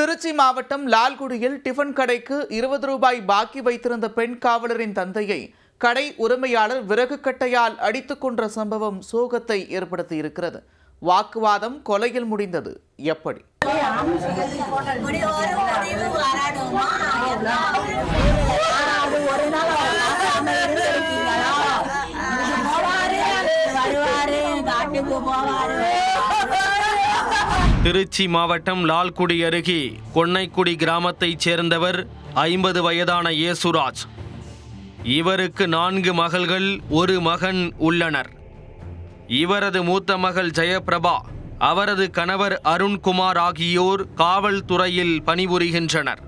திருச்சி மாவட்டம் லால்குடியில் டிஃபன் கடைக்கு 20 ரூபாய் பாக்கி வைத்திருந்த பெண் காவலரின் தந்தையை கடை உரிமையாளர் விறகு கட்டையால் அடித்துக் கொன்ற சம்பவம் சோகத்தை ஏற்படுத்தியிருக்கிறது. வாக்குவாதம் கொலையில் முடிந்தது. எப்படி? திருச்சி மாவட்டம் லால்குடி அருகே கொன்னைக்குடி கிராமத்தைச் சேர்ந்தவர் 50 வயதான ஏசுராஜ். இவருக்கு 4 மகள்கள், 1 மகன் உள்ளனர். இவரது மூத்த மகள் ஜெயபிரபா, அவரது கணவர் அருண்குமார் ஆகியோர் காவல்துறையில் பணிபுரிகின்றனர்.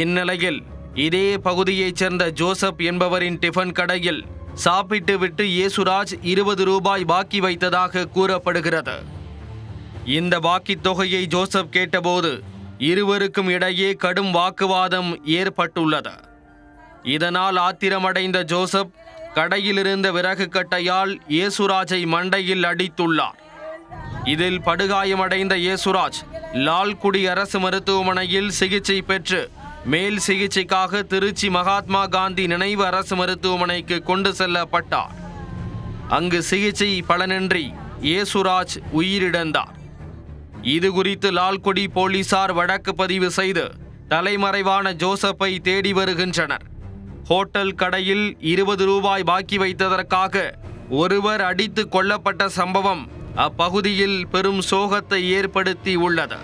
இந்நிலையில் இதே பகுதியைச் சேர்ந்த ஜோசப் என்பவரின் டிஃபன் கடையில் சாப்பிட்டுவிட்டு ஏசுராஜ் 20 ரூபாய் பாக்கி வைத்ததாக கூறப்படுகிறது. இந்த பாக்கித் தொகையை ஜோசப் கேட்டபோது இருவருக்கும் இடையே கடும் வாக்குவாதம் ஏற்பட்டுள்ளது. இதனால் ஆத்திரமடைந்த ஜோசப் கடையிலிருந்த விறகு கட்டையால் ஏசுராஜை மண்டையில் அடித்துள்ளார். இதில் படுகாயமடைந்த ஏசுராஜ் லால்குடி அரசு மருத்துவமனையில் சிகிச்சை பெற்று மேல் சிகிச்சைக்காக திருச்சி மகாத்மா காந்தி நினைவு அரசு மருத்துவமனைக்கு கொண்டு செல்லப்பட்டார். அங்கு சிகிச்சை பலனின்றி ஏசுராஜ் உயிரிழந்தார். இது குறித்து லால்குடி போலீசார் வழக்கு பதிவு செய்து தலைமறைவான ஜோசப்பை தேடி வருகின்றனர். ஹோட்டல் கடையில் 20 ரூபாய் பாக்கி வைத்ததற்காக ஒருவர் அடித்து கொல்லப்பட்ட சம்பவம் அப்பகுதியில் பெரும் சோகத்தை ஏற்படுத்தி உள்ளது.